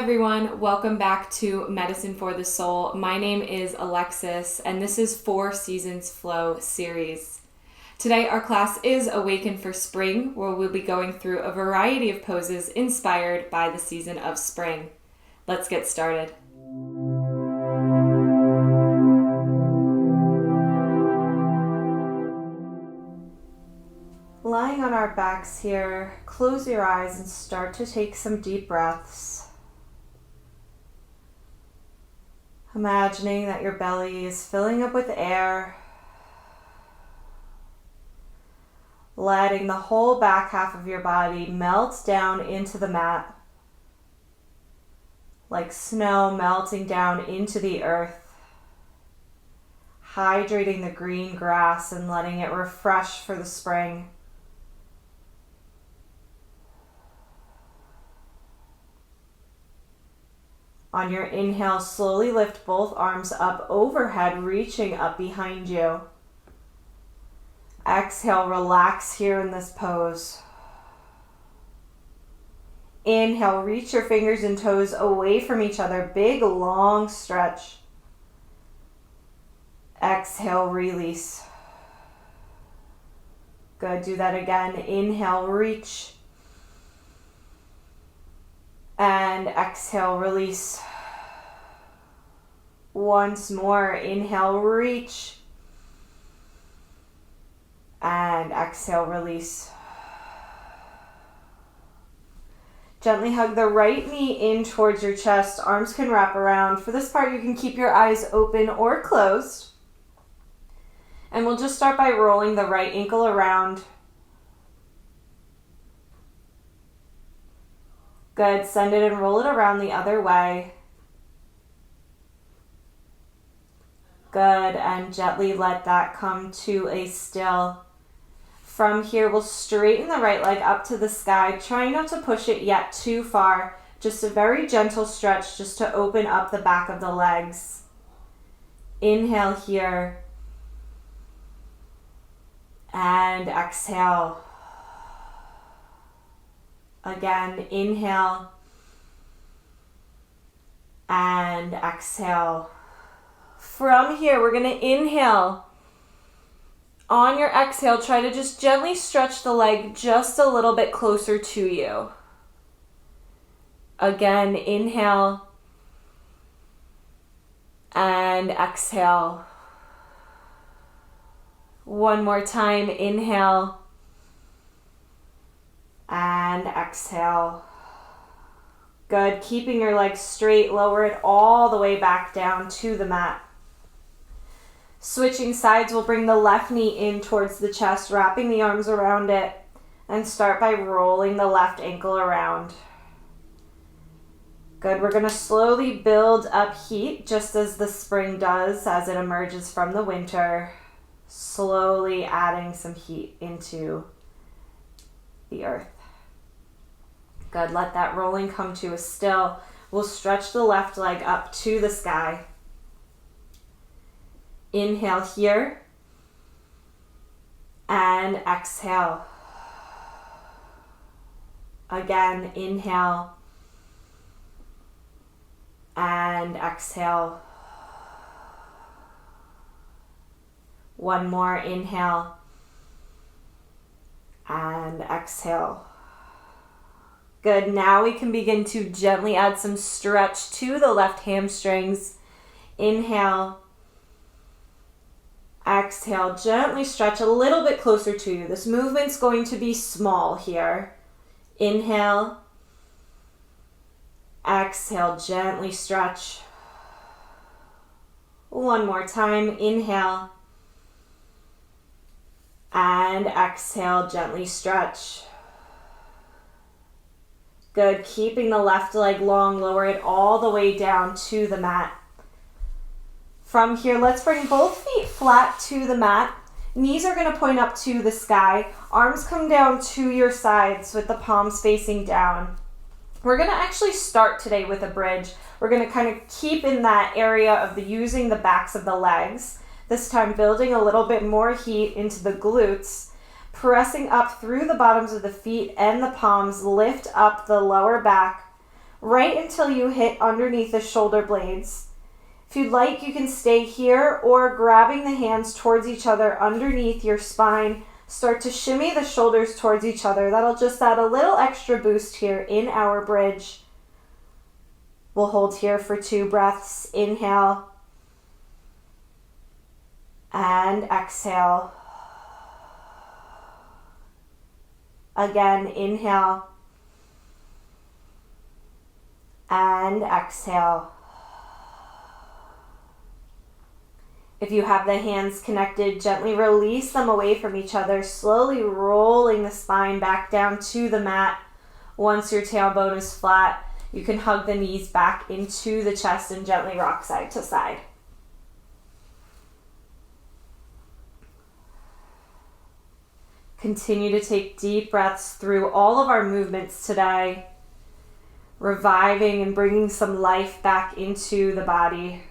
everyone, welcome back to Medicine for the Soul. My name is Alexis and this is 4 Seasons Flow series. Today our class is Awaken for Spring, where we'll be going through a variety of poses inspired by the season of spring. Let's get started. Lying on our backs here, close your eyes and start to take some deep breaths. Imagining that your belly is filling up with air, letting the whole back half of your body melt down into the mat, like snow melting down into the earth, hydrating the green grass and letting it refresh for the spring. On your inhale, slowly lift both arms up overhead, reaching up behind you. Exhale, relax here in this pose. Inhale, reach your fingers and toes away from each other. Big, long stretch. Exhale, release. Good, do that again. Inhale, reach. And exhale, release. Once more, inhale, reach. And exhale, release. Gently hug the right knee in towards your chest. Arms can wrap around. For this part, you can keep your eyes open or closed. And we'll just start by rolling the right ankle around. Good, send it and roll it around the other way. Good, and gently let that come to a still. From here, we'll straighten the right leg up to the sky. Try not to push it yet too far. Just a very gentle stretch just to open up the back of the legs. Inhale here. And exhale. Again, inhale and exhale. From here, we're going to inhale. On your exhale, try to just gently stretch the leg just a little bit closer to you. Again, inhale and exhale. One more time, inhale. And exhale. Good. Keeping your legs straight, lower it all the way back down to the mat. Switching sides, we'll bring the left knee in towards the chest, wrapping the arms around it, and start by rolling the left ankle around. Good. We're going to slowly build up heat, just as the spring does as it emerges from the winter. Slowly adding some heat into the earth. Good, let that rolling come to a still. We'll stretch the left leg up to the sky. Inhale here. And exhale. Again, inhale. And exhale. One more, inhale. And exhale. Good, now we can begin to gently add some stretch to the left hamstrings. Inhale. Exhale, gently stretch a little bit closer to you. This movement's going to be small here. Inhale. Exhale, gently stretch. One more time, inhale. And exhale, gently stretch. Good, keeping the left leg long, lower it all the way down to the mat. From here, let's bring both feet flat to the mat. Knees are going to point up to the sky. Arms come down to your sides with the palms facing down. We're going to actually start today with a bridge. We're going to kind of keep in that area of using the backs of the legs. This time building a little bit more heat into the glutes. Pressing up through the bottoms of the feet and the palms, lift up the lower back. right until you hit underneath the shoulder blades. If you'd like, you can stay here, or grabbing the hands towards each other underneath your spine, start to shimmy the shoulders towards each other. That'll just add a little extra boost here in our bridge. We'll hold here for 2 breaths. Inhale and exhale. Again, inhale and exhale. If you have the hands connected, gently release them away from each other, slowly rolling the spine back down to the mat. Once your tailbone is flat, you can hug the knees back into the chest and gently rock side to side. Continue to take deep breaths through all of our movements today, reviving and bringing some life back into the body.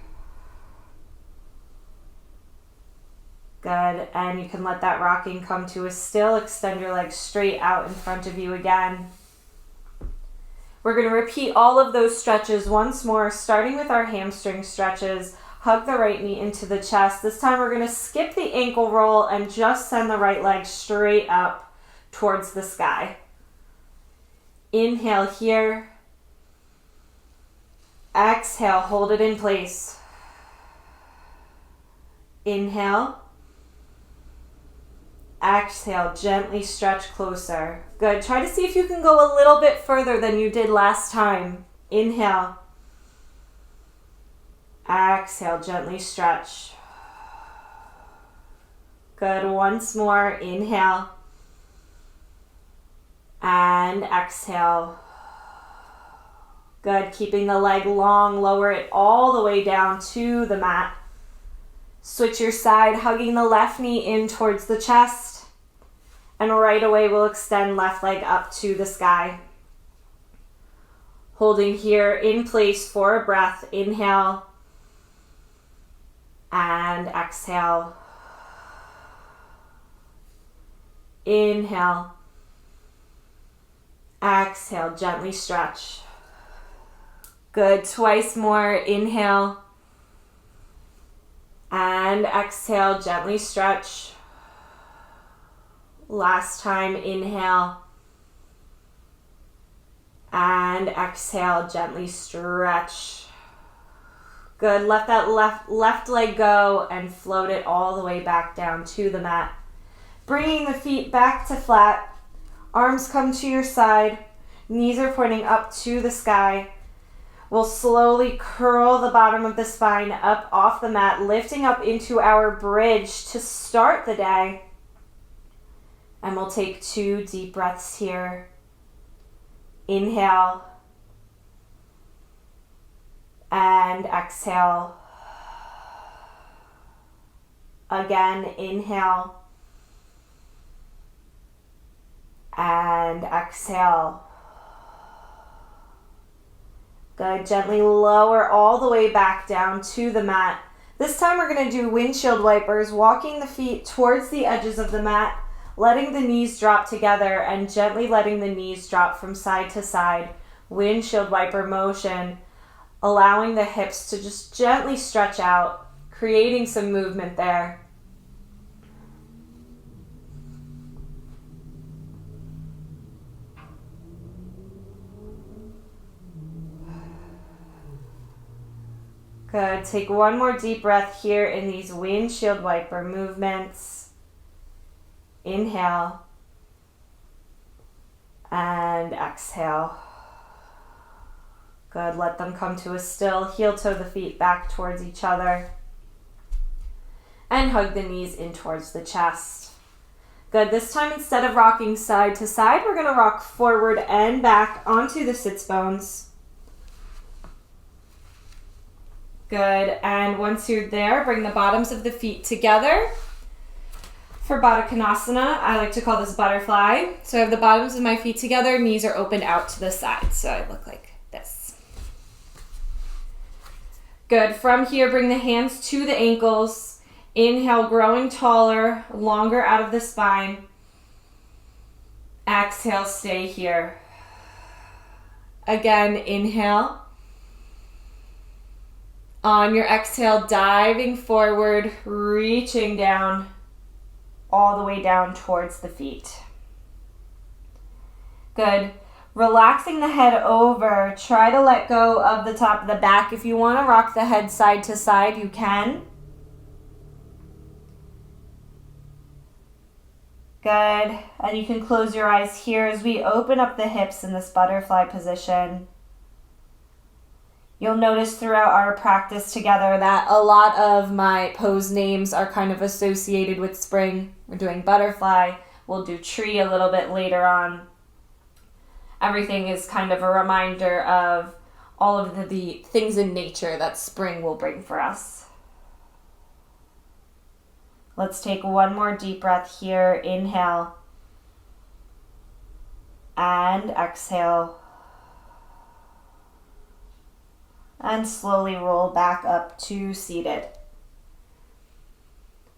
Good, and you can let that rocking come to a still. Extend your legs straight out in front of you again. We're going to repeat all of those stretches once more, starting with our hamstring stretches. Hug the right knee into the chest. This time we're going to skip the ankle roll and just send the right leg straight up towards the sky. Inhale here. Exhale, hold it in place. Inhale. Exhale, gently stretch closer. Good. Try to see if you can go a little bit further than you did last time. Inhale. Exhale, gently stretch. Good. Once more. Inhale. And exhale. Good. Keeping the leg long, lower it all the way down to the mat. Switch your side, hugging the left knee in towards the chest. And right away we'll extend left leg up to the sky. Holding here in place for a breath. Inhale. And exhale. Inhale. Exhale, gently stretch. Good. Twice more. Inhale. And exhale, gently stretch. Last time, inhale. And exhale, gently stretch. Good. Let that left leg go and float it all the way back down to the mat. Bringing the feet back to flat. Arms come to your side. Knees are pointing up to the sky. We'll slowly curl the bottom of the spine up off the mat, lifting up into our bridge to start the day. And we'll take 2 deep breaths here. Inhale. And exhale. Again, inhale. And exhale. Good. Gently lower all the way back down to the mat. This time we're going to do windshield wipers, walking the feet towards the edges of the mat, letting the knees drop together and gently letting the knees drop from side to side. Windshield wiper motion, allowing the hips to just gently stretch out, creating some movement there. Good. Take one more deep breath here in these windshield wiper movements. Inhale. And exhale. Good. Let them come to a still. Heel toe the feet back towards each other. And hug the knees in towards the chest. Good. This time, instead of rocking side to side, we're going to rock forward and back onto the sits bones. Good, and once you're there, bring the bottoms of the feet together. For Baddha Konasana, I like to call this butterfly. So I have the bottoms of my feet together, knees are opened out to the side. So I look like this. Good, from here, bring the hands to the ankles. Inhale, growing taller, longer out of the spine. Exhale, stay here. Again, inhale. On your exhale, diving forward, reaching down, all the way down towards the feet. Good. Relaxing the head over, try to let go of the top of the back. If you want to rock the head side to side, you can. Good. And you can close your eyes here as we open up the hips in this butterfly position. You'll notice throughout our practice together that a lot of my pose names are kind of associated with spring. We're doing butterfly. We'll do tree a little bit later on. Everything is kind of a reminder of all of the things in nature that spring will bring for us. Let's take one more deep breath here. Inhale. And exhale. And slowly roll back up to seated.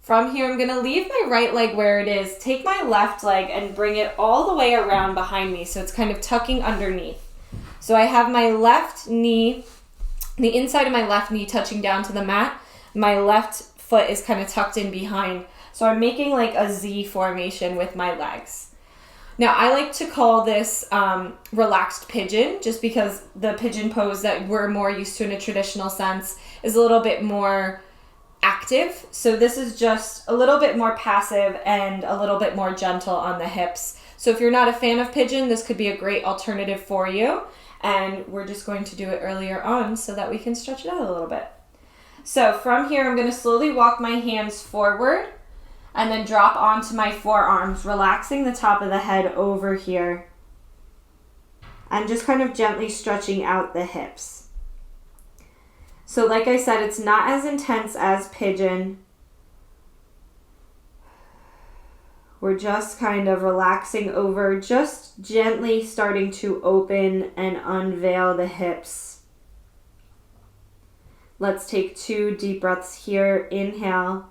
From here, I'm going to leave my right leg where it is. Take my left leg and bring it all the way around behind me. So it's kind of tucking underneath. So I have my left knee, the inside of my left knee touching down to the mat. My left foot is kind of tucked in behind. So I'm making like a Z formation with my legs. Now I like to call this relaxed pigeon, just because the pigeon pose that we're more used to in a traditional sense is a little bit more active. So this is just a little bit more passive and a little bit more gentle on the hips. So if you're not a fan of pigeon, this could be a great alternative for you. And we're just going to do it earlier on so that we can stretch it out a little bit. So from here, I'm going to slowly walk my hands forward and then drop onto my forearms, relaxing the top of the head over here. And just kind of gently stretching out the hips. So like I said, it's not as intense as pigeon. We're just kind of relaxing over, just gently starting to open and unveil the hips. Let's take 2 deep breaths here. Inhale.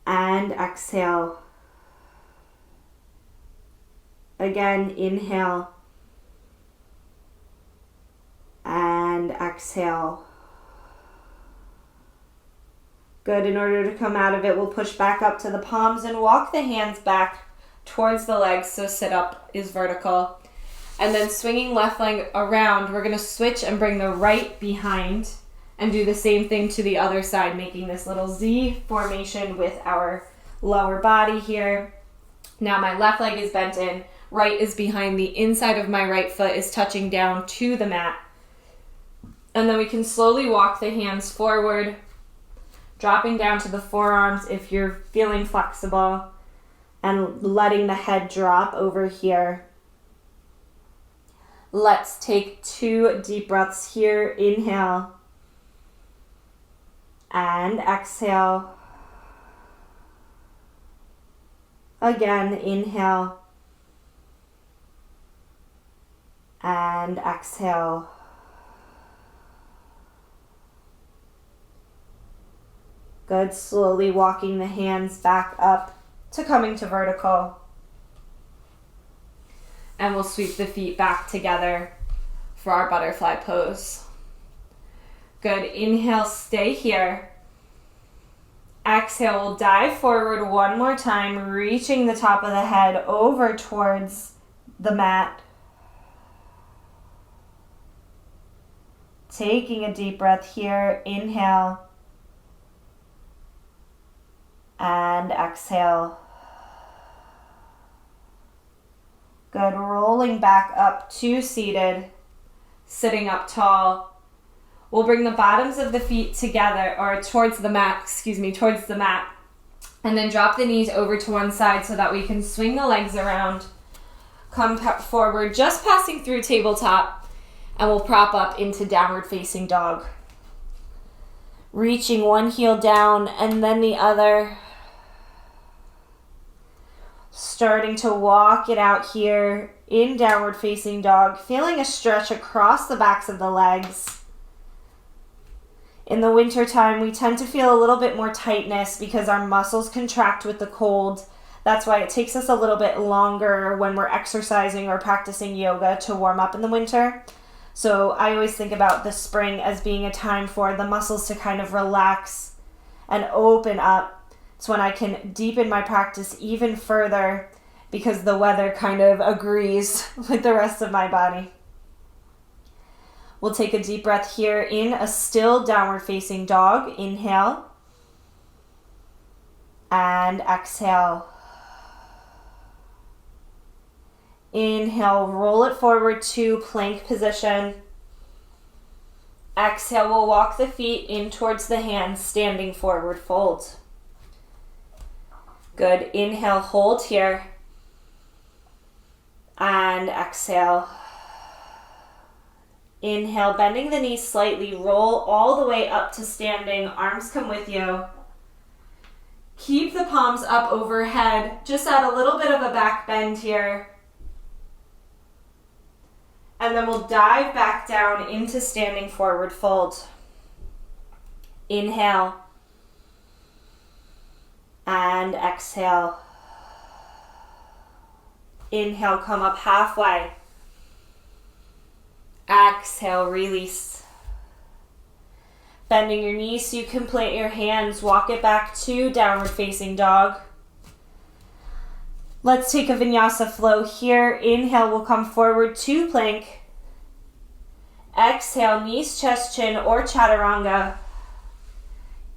And exhale. Again, inhale. And exhale. Good. In order to come out of it, we'll push back up to the palms and walk the hands back towards the legs, so sit up is vertical. And then swinging left leg around, we're going to switch and bring the right behind and do the same thing to the other side, making this little Z formation with our lower body here. Now my left leg is bent in, right is behind, the inside of my right foot is touching down to the mat. And then we can slowly walk the hands forward, dropping down to the forearms if you're feeling flexible, and letting the head drop over here. Let's take 2 deep breaths here. Inhale. And exhale. Again, inhale. And exhale. Good. Slowly walking the hands back up to coming to vertical. And we'll sweep the feet back together for our butterfly pose. Good. Inhale, stay here. Exhale, we'll dive forward one more time, reaching the top of the head over towards the mat. Taking a deep breath here. Inhale. And exhale. Good. Rolling back up to seated, sitting up tall. We'll bring the bottoms of the feet together, or towards the mat, towards the mat. And then drop the knees over to one side so that we can swing the legs around. Come forward, just passing through tabletop, and we'll prop up into downward facing dog. Reaching one heel down and then the other. Starting to walk it out here in downward facing dog, feeling a stretch across the backs of the legs. In the winter time, we tend to feel a little bit more tightness because our muscles contract with the cold. That's why it takes us a little bit longer when we're exercising or practicing yoga to warm up in the winter. So I always think about the spring as being a time for the muscles to kind of relax and open up. It's when I can deepen my practice even further because the weather kind of agrees with the rest of my body. We'll take a deep breath here in a still downward facing dog. Inhale and exhale. Inhale, roll it forward to plank position. Exhale, we'll walk the feet in towards the hands, standing forward fold. Good. Inhale, hold here. And exhale. Inhale, bending the knees slightly, roll all the way up to standing. Arms come with you. Keep the palms up overhead. Just add a little bit of a back bend here. And then we'll dive back down into standing forward fold. Inhale. And exhale. Inhale, come up halfway. Exhale, release. Bending your knees so you can plant your hands. Walk it back to downward facing dog. Let's take a vinyasa flow here. Inhale, we'll come forward to plank. Exhale, knees, chest, chin, or chaturanga.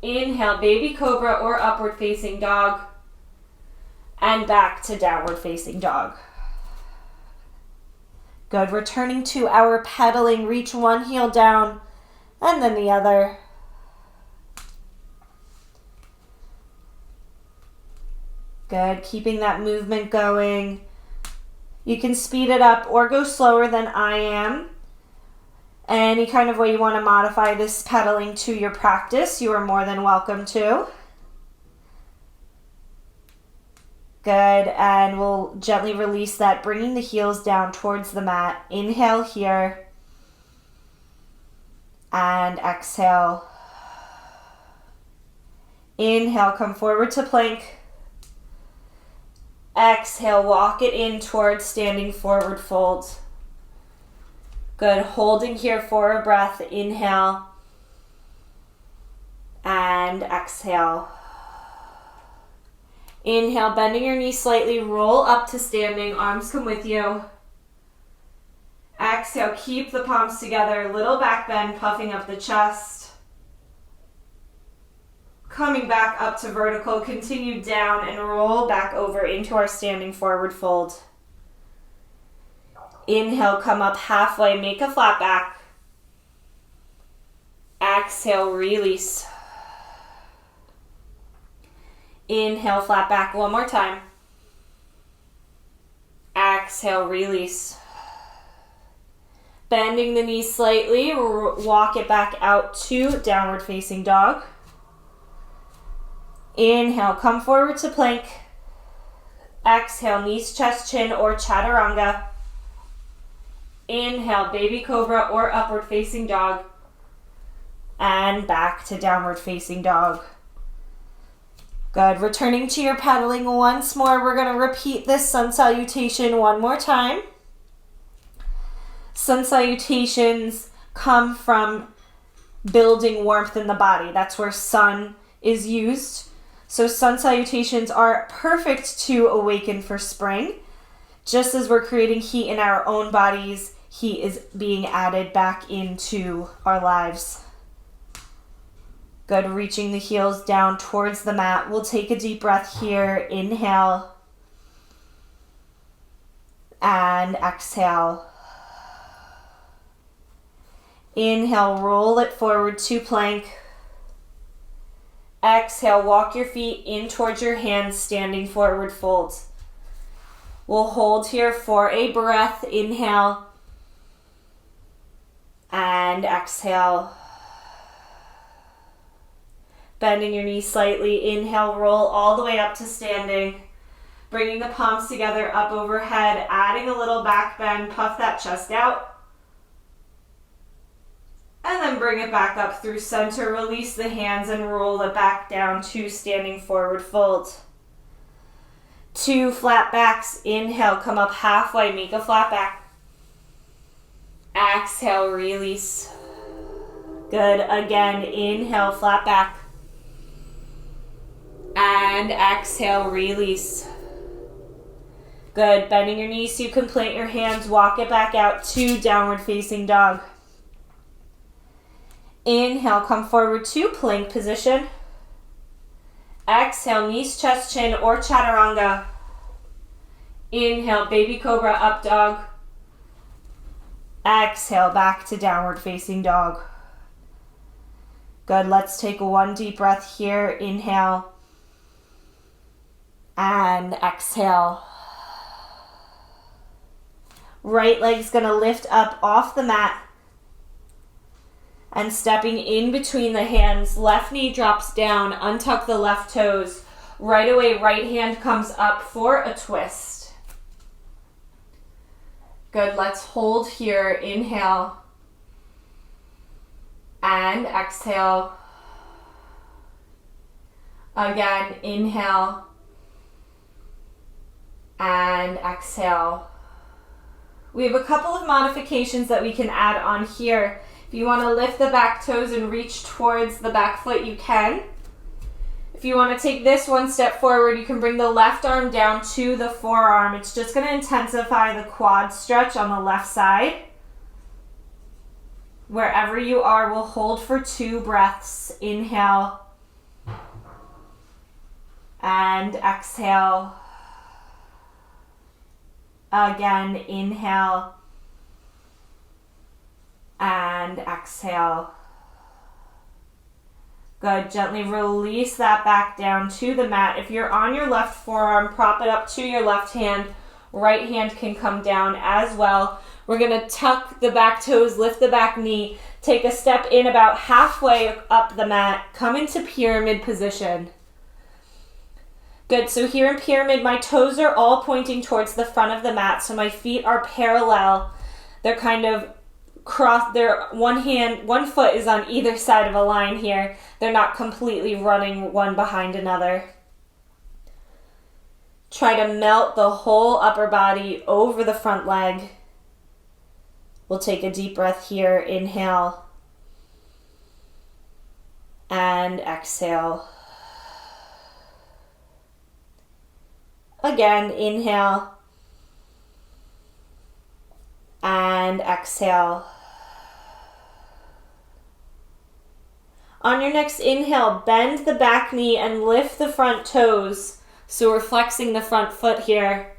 Inhale, baby cobra or upward facing dog. And back to downward facing dog. Good. Returning to our pedaling. Reach one heel down and then the other. Good. Keeping that movement going. You can speed it up or go slower than I am. Any kind of way you want to modify this pedaling to your practice, you are more than welcome to. Good, and we'll gently release that, bringing the heels down towards the mat. Inhale here, and exhale. Inhale, come forward to plank. Exhale, walk it in towards standing forward fold. Good, holding here for a breath. Inhale, and exhale. Inhale, bending your knees slightly, roll up to standing, arms come with you. Exhale, keep the palms together, little back bend, puffing up the chest. Coming back up to vertical, continue down and roll back over into our standing forward fold. Inhale, come up halfway, make a flat back. Exhale, release. Inhale, flat back one more time. Exhale, release. Bending the knees slightly, walk it back out to downward facing dog. Inhale, come forward to plank. Exhale, knees, chest, chin, or chaturanga. Inhale, baby cobra or upward facing dog. And back to downward facing dog. Good. Returning to your pedaling once more. We're going to repeat this sun salutation one more time. Sun salutations come from building warmth in the body. That's where sun is used. So sun salutations are perfect to awaken for spring. Just as we're creating heat in our own bodies, heat is being added back into our lives. Good, reaching the heels down towards the mat. We'll take a deep breath here. Inhale. And exhale. Inhale, roll it forward to plank. Exhale, walk your feet in towards your hands, standing forward fold. We'll hold here for a breath. Inhale. And exhale. Bending your knees slightly. Inhale, roll all the way up to standing. Bringing the palms together up overhead. Adding a little back bend. Puff that chest out. And then bring it back up through center. Release the hands and roll it back down to standing forward fold. 2 flat backs. Inhale, come up halfway, make a flat back. Exhale, release. Good. Again, inhale, flat back. And exhale, release. Good. Bending your knees so you can plant your hands. Walk it back out to downward facing dog. Inhale, come forward to plank position. Exhale, knees, chest, chin, or chaturanga. Inhale, baby cobra, up dog. Exhale, back to downward facing dog. Good. Let's take 1 deep breath here. Inhale. And exhale. Right leg's gonna lift up off the mat. And stepping in between the hands, left knee drops down, untuck the left toes. Right away, right hand comes up for a twist. Good, let's hold here. Inhale. And exhale. Again, inhale. And exhale. We have a couple of modifications that we can add on here. If you want to lift the back toes and reach towards the back foot, you can. If you want to take this 1 step forward, you can bring the left arm down to the forearm. It's just going to intensify the quad stretch on the left side. Wherever you are, we'll hold for 2 breaths. Inhale. And exhale. Again, inhale. And exhale. Good. Gently release that back down to the mat. If you're on your left forearm, prop it up to your left hand. Right hand can come down as well. We're going to tuck the back toes, lift the back knee, take a step in about halfway up the mat, come into pyramid position. Good. So here in pyramid, my toes are all pointing towards the front of the mat, so my feet are parallel. They're kind of cross, one foot is on either side of a line here. They're not completely running one behind another. Try to melt the whole upper body over the front leg. We'll take a deep breath here. Inhale. And exhale. Again, inhale. And exhale. On your next inhale, bend the back knee and lift the front toes. So we're flexing the front foot here.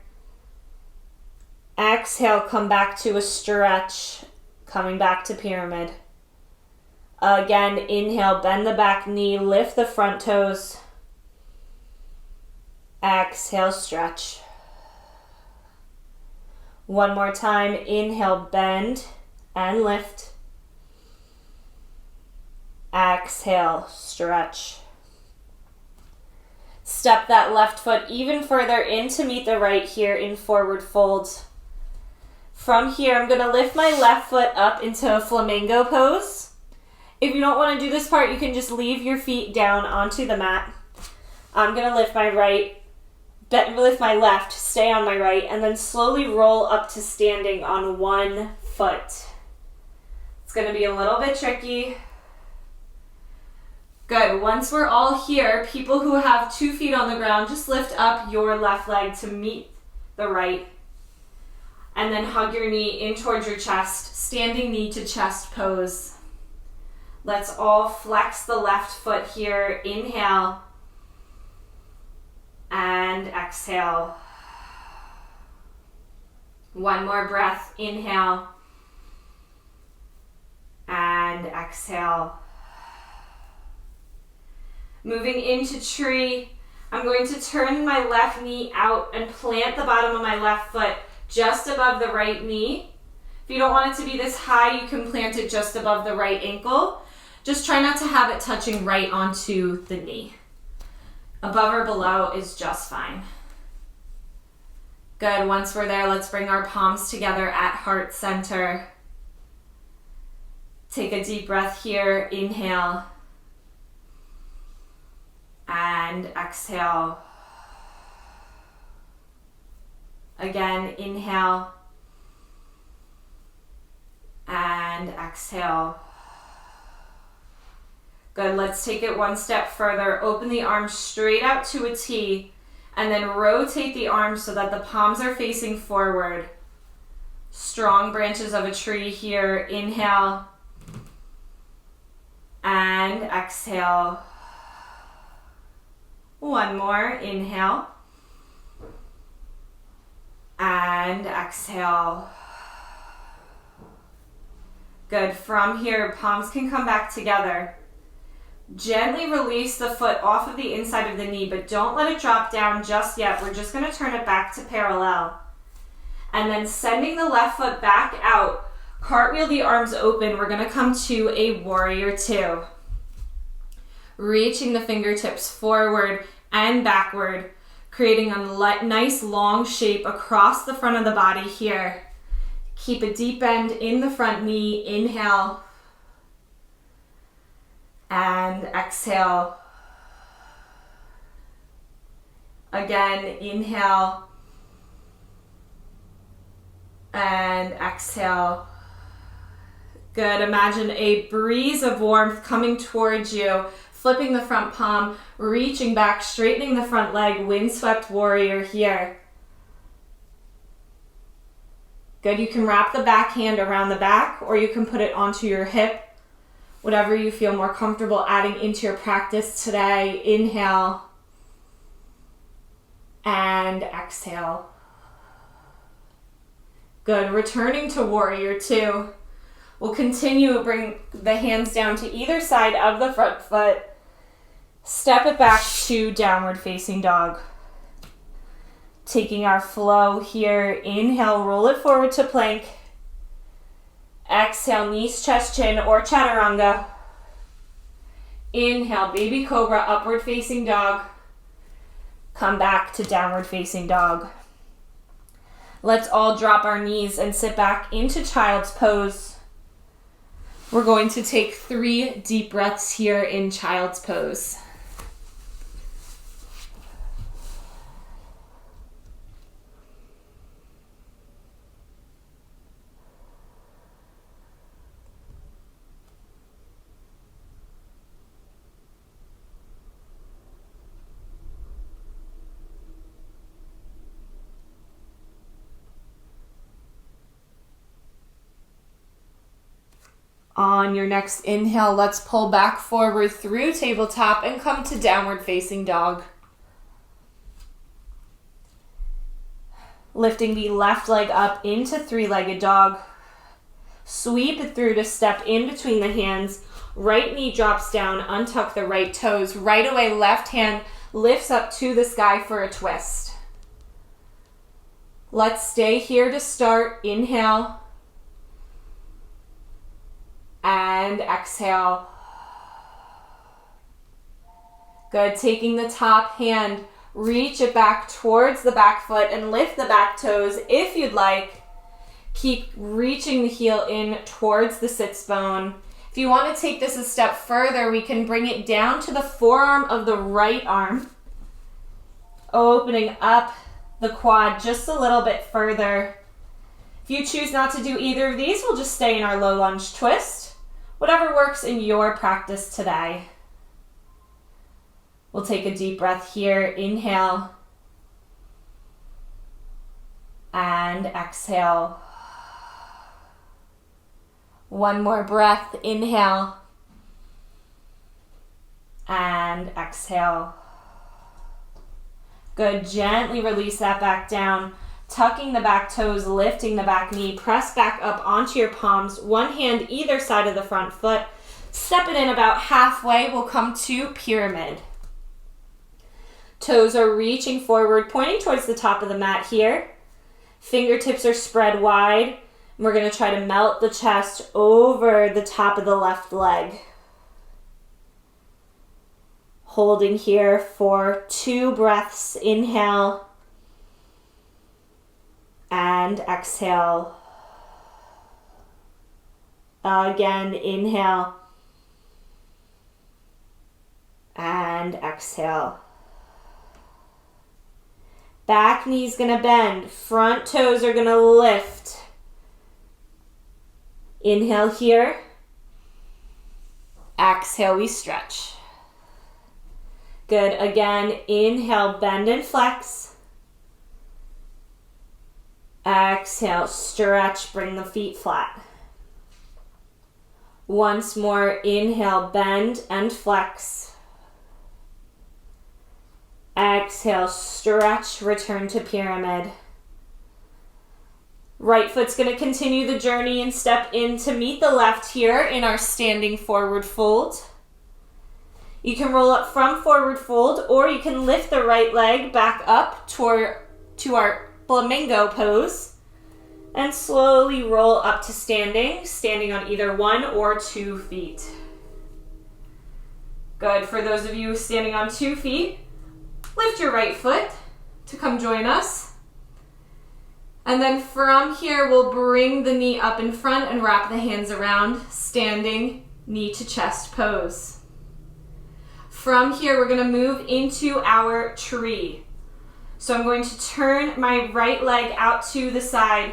Exhale, come back to a stretch, coming back to pyramid. Again, inhale, bend the back knee, lift the front toes. Exhale, stretch. One more time, inhale, bend and lift. Exhale, stretch. Step that left foot even further in to meet the right here in forward fold. From here, I'm going to lift my left foot up into a flamingo pose. If you don't want to do this part, you can just leave your feet down onto the mat. I'm going to lift my left, stay on my right, and then slowly roll up to standing on one foot. It's going to be a little bit tricky. Good. Once we're all here, people who have 2 feet on the ground, just lift up your left leg to meet the right. And then hug your knee in towards your chest, standing knee to chest pose. Let's all flex the left foot here. Inhale. And exhale. One more breath. Inhale. And exhale. Moving into tree, I'm going to turn my left knee out and plant the bottom of my left foot just above the right knee. If you don't want it to be this high, you can plant it just above the right ankle. Just try not to have it touching right onto the knee. Above or below is just fine. Good. Once we're there, let's bring our palms together at heart center. Take a deep breath here. Inhale. And exhale. Again, inhale and exhale. Good, let's take it one step further. Open the arms straight out to a T and then rotate the arms so that the palms are facing forward. Strong branches of a tree here. Inhale and exhale. One more, inhale and exhale. Good, from here, palms can come back together. Gently release the foot off of the inside of the knee, but don't let it drop down just yet. We're just gonna turn it back to parallel. And then sending the left foot back out, cartwheel the arms open. We're gonna come to a warrior two. Reaching the fingertips forward and backward, creating a nice long shape across the front of the body here. Keep a deep bend in the front knee. Inhale and exhale. Again, inhale and exhale. Good, imagine a breeze of warmth coming towards you. Flipping the front palm, reaching back, straightening the front leg, windswept warrior here. Good, you can wrap the back hand around the back or you can put it onto your hip. Whatever you feel more comfortable adding into your practice today. Inhale and exhale. Good, returning to warrior two. We'll continue to bring the hands down to either side of the front foot. Step it back to downward facing dog. Taking our flow here. Inhale, roll it forward to plank. Exhale, knees, chest, chin, or chaturanga. Inhale, baby cobra, upward facing dog. Come back to downward facing dog. Let's all drop our knees and sit back into child's pose. We're going to take 3 deep breaths here in child's pose. On your next inhale, let's pull back forward through tabletop and come to downward facing dog. Lifting the left leg up into 3-legged dog. Sweep it through to step in between the hands. Right knee drops down, untuck the right toes. Right away, left hand lifts up to the sky for a twist. Let's stay here to start. Inhale. And exhale. Good, taking the top hand, reach it back towards the back foot and lift the back toes if you'd like. Keep reaching the heel in towards the sits bone. If you want to take this a step further, we can bring it down to the forearm of the right arm. Opening up the quad just a little bit further. If you choose not to do either of these, we'll just stay in our low lunge twist. Whatever works in your practice today. We'll take a deep breath here. Inhale. And exhale. One more breath. Inhale. And exhale. Good. Gently release that back down. Tucking the back toes, lifting the back knee, press back up onto your palms, one hand either side of the front foot. Step it in about halfway, we'll come to pyramid. Toes are reaching forward, pointing towards the top of the mat here. Fingertips are spread wide. We're going to try to melt the chest over the top of the left leg. Holding here for 2 breaths. Inhale. And exhale. Again, inhale. And exhale. Back knee's gonna bend. Front toes are gonna lift. Inhale here. Exhale, we stretch. Good. Again, inhale, bend and flex. Exhale, stretch, bring the feet flat. Once more, inhale, bend and flex. Exhale, stretch, return to pyramid. Right foot's going to continue the journey and step in to meet the left here in our standing forward fold. You can roll up from forward fold, or you can lift the right leg back up to our flamingo pose and slowly roll up to standing on either 1 or 2 feet. Good. For those of you standing on 2 feet, lift your right foot to come join us. And then from here, we'll bring the knee up in front and wrap the hands around, standing knee to chest pose. From here, we're going to move into our tree. So I'm going to turn my right leg out to the side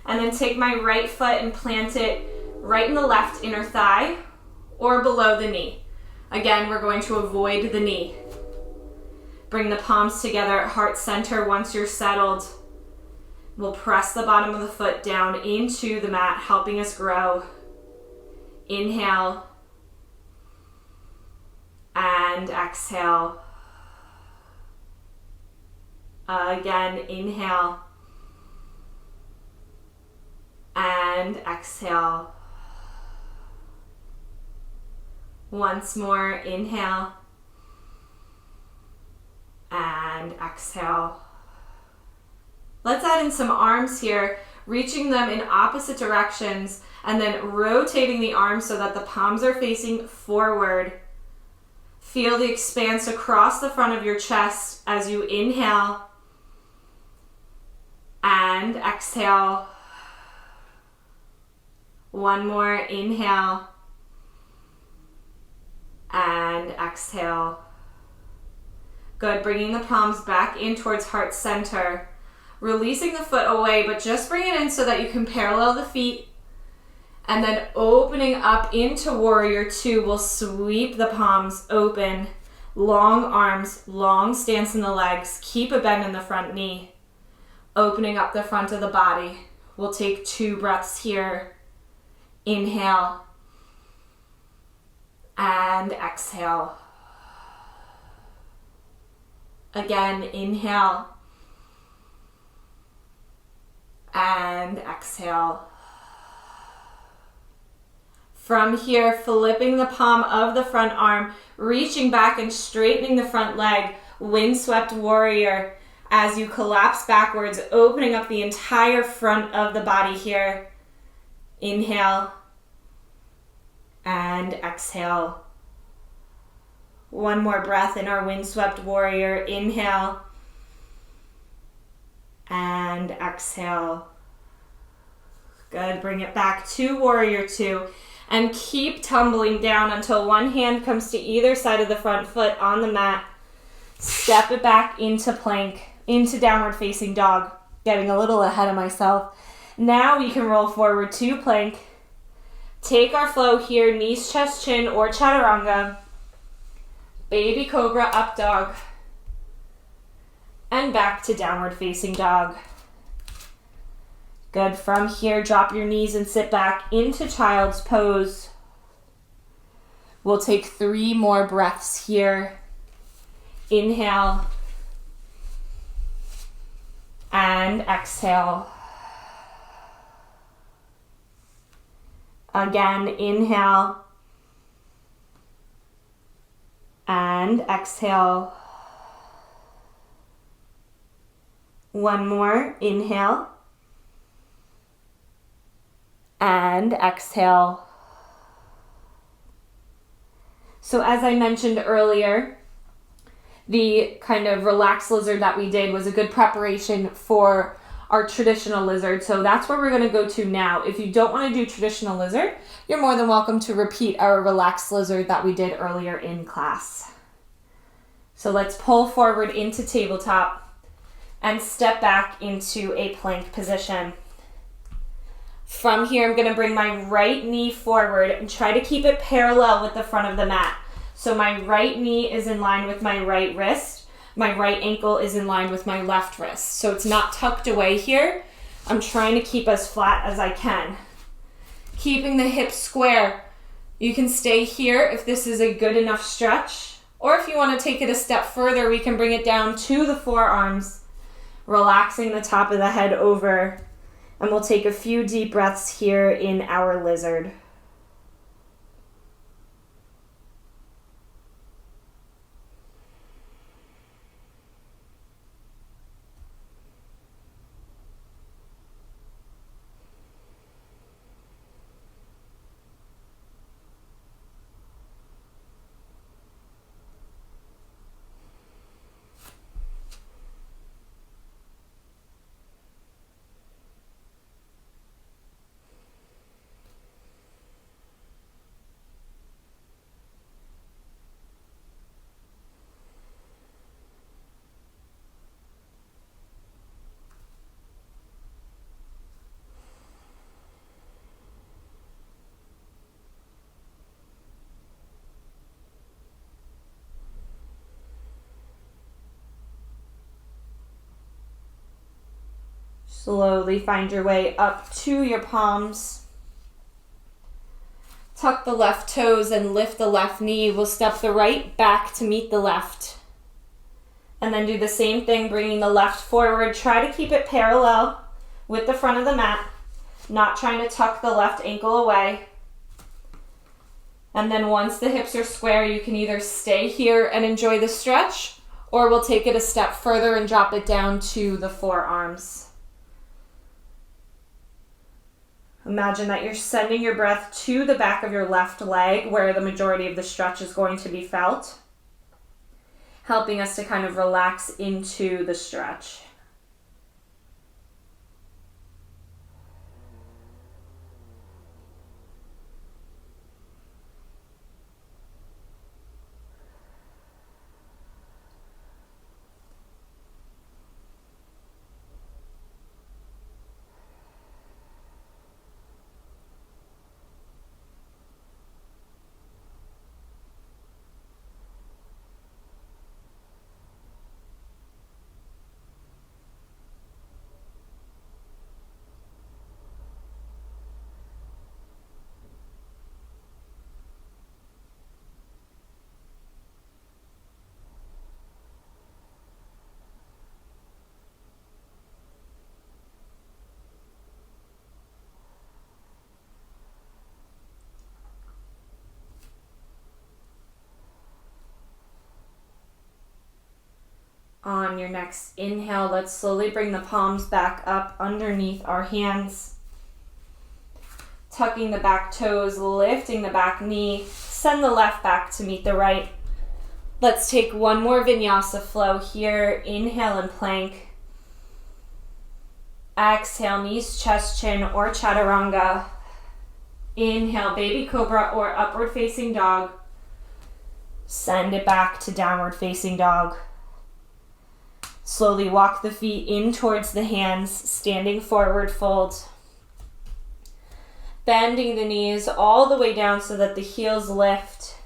and then take my right foot and plant it right in the left inner thigh or below the knee. Again, we're going to avoid the knee. Bring the palms together at heart center. Once you're settled, we'll press the bottom of the foot down into the mat, helping us grow. Inhale and exhale. Again, inhale and exhale. Once more, inhale and exhale. Let's add in some arms here, reaching them in opposite directions and then rotating the arms so that the palms are facing forward. Feel the expanse across the front of your chest as you inhale and exhale. One more, inhale and exhale. Good, bringing the palms back in towards heart center. Releasing the foot away, but just bring it in so that you can parallel the feet. And then opening up into warrior 2, we'll sweep the palms open. Long arms, long stance in the legs. Keep a bend in the front knee. Opening up the front of the body. We'll take 2 breaths here. Inhale and exhale. Again, inhale and exhale. From here, flipping the palm of the front arm, reaching back and straightening the front leg, windswept warrior as you collapse backwards, opening up the entire front of the body here. Inhale and exhale. One more breath in our windswept warrior. Inhale and exhale. Good. Bring it back to warrior 2 and keep tumbling down until one hand comes to either side of the front foot on the mat. Step it back into plank, into downward facing dog. Getting a little ahead of myself. Now we can roll forward to plank. Take our flow here, knees, chest, chin, or chaturanga. Baby cobra, up dog. And back to downward facing dog. Good. From here, drop your knees and sit back into child's pose. We'll take 3 more breaths here. Inhale and exhale. Again, inhale and exhale. One more, inhale and exhale. So as I mentioned earlier, the kind of relaxed lizard that we did was a good preparation for our traditional lizard. So that's where we're going to go to now. If you don't want to do traditional lizard, you're more than welcome to repeat our relaxed lizard that we did earlier in class. So let's pull forward into tabletop. and step back into a plank position. From here, I'm going to bring my right knee forward and try to keep it parallel with the front of the mat. So my right knee is in line with my right wrist. My right ankle is in line with my left wrist. So it's not tucked away here. I'm trying to keep as flat as I can. Keeping the hips square. You can stay here if this is a good enough stretch. Or if you want to take it a step further, we can bring it down to the forearms, relaxing the top of the head over. And we'll take a few deep breaths here in our lizard. Slowly find your way up to your palms. Tuck the left toes and lift the left knee. We'll step the right back to meet the left. And then do the same thing, bringing the left forward. Try to keep it parallel with the front of the mat, not trying to tuck the left ankle away. And then once the hips are square, you can either stay here and enjoy the stretch, or we'll take it a step further and drop it down to the forearms. Imagine that you're sending your breath to the back of your left leg where the majority of the stretch is going to be felt, helping us to kind of relax into the stretch. On your next inhale, let's slowly bring the palms back up underneath our hands. Tucking the back toes, lifting the back knee. Send the left back to meet the right. Let's take one more vinyasa flow here. Inhale and plank. Exhale, knees, chest, chin, or chaturanga. Inhale, baby cobra or upward facing dog. Send it back to downward facing dog. Slowly walk the feet in towards the hands, standing forward fold. Bending the knees all the way down so that the heels lift.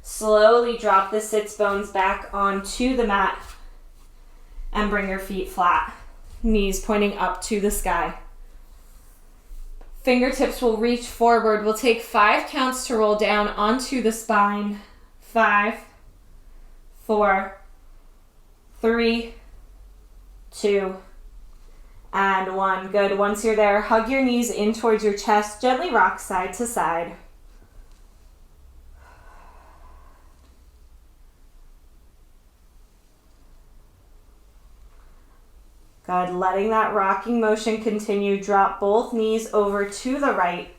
Slowly drop the sits bones back onto the mat and bring your feet flat. Knees pointing up to the sky. Fingertips will reach forward. We'll take 5 counts to roll down onto the spine. 5, 4, 3, 2, and 1. Good. Once you're there, hug your knees in towards your chest. Gently rock side to side. Good. Letting that rocking motion continue. Drop both knees over to the right.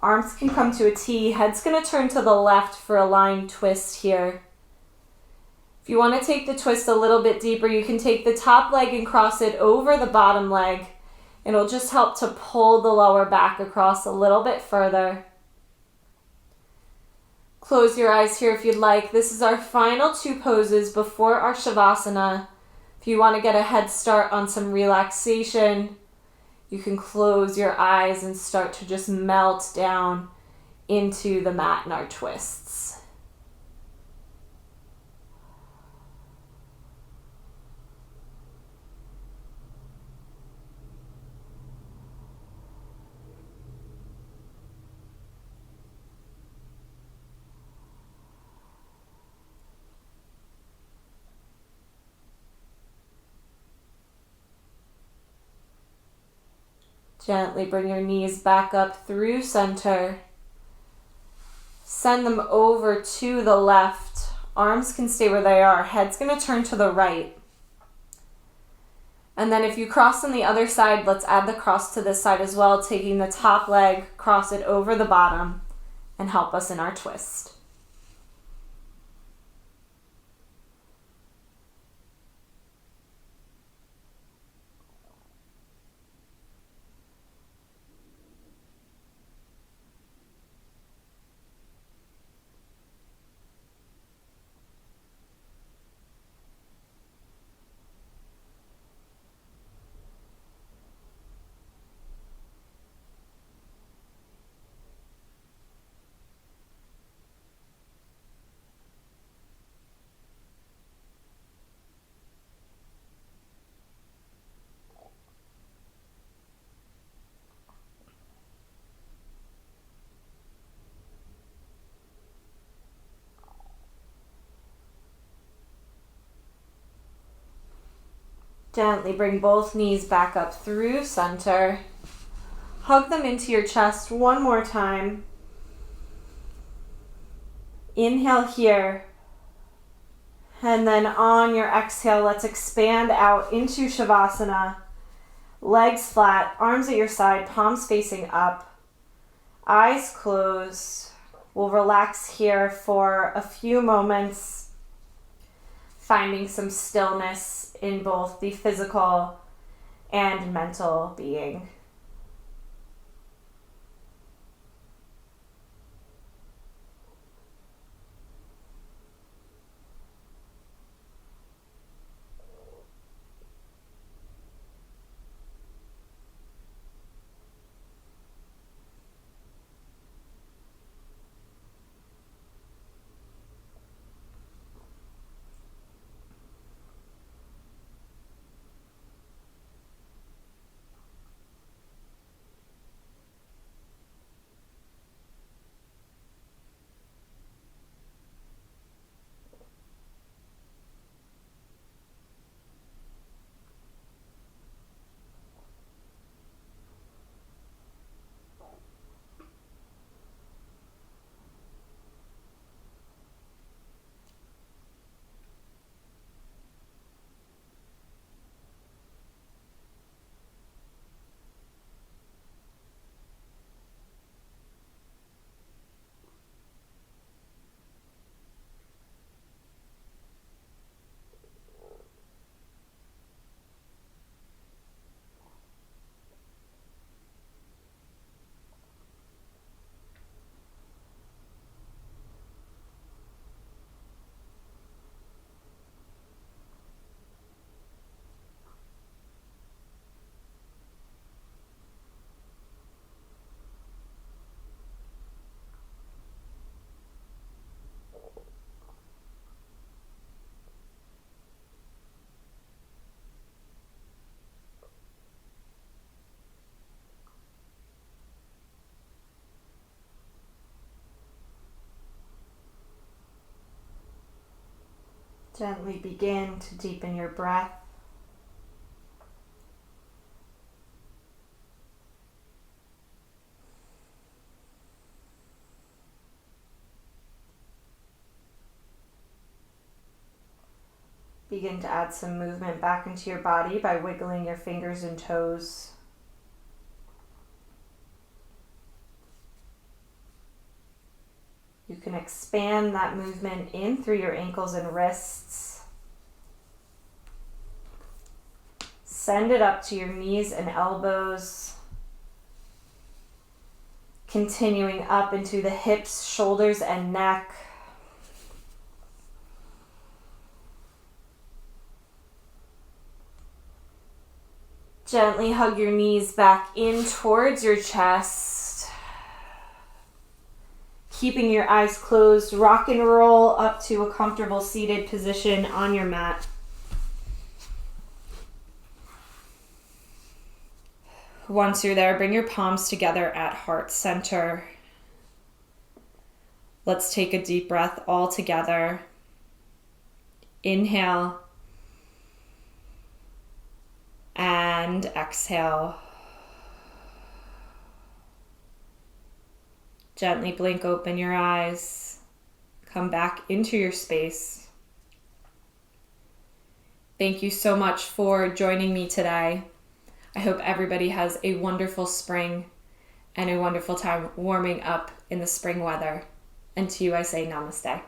Arms can come to a T. Head's going to turn to the left for a lying twist here. If you want to take the twist a little bit deeper, you can take the top leg and cross it over the bottom leg. It'll just help to pull the lower back across a little bit further. Close your eyes here if you'd like. This is our final 2 poses before our Shavasana. If you want to get a head start on some relaxation, you can close your eyes and start to just melt down into the mat in our twists. Gently bring your knees back up through center. Send them over to the left. Arms can stay where they are. Head's going to turn to the right. And then if you cross on the other side, let's add the cross to this side as well, taking the top leg, cross it over the bottom, and help us in our twist. Gently bring both knees back up through center. Hug them into your chest one more time. Inhale here. And then on your exhale, let's expand out into Shavasana. Legs flat, arms at your side, palms facing up. Eyes closed. We'll relax here for a few moments, finding some stillness in both the physical and mental being. Gently begin to deepen your breath. Begin to add some movement back into your body by wiggling your fingers and toes. You can expand that movement in through your ankles and wrists. Send it up to your knees and elbows. Continuing up into the hips, shoulders, and neck. Gently hug your knees back in towards your chest. Keeping your eyes closed, rock and roll up to a comfortable seated position on your mat. Once you're there, bring your palms together at heart center. Let's take a deep breath all together. Inhale and exhale. Gently blink open your eyes. Come back into your space. Thank you so much for joining me today. I hope everybody has a wonderful spring and a wonderful time warming up in the spring weather. And to you, I say namaste.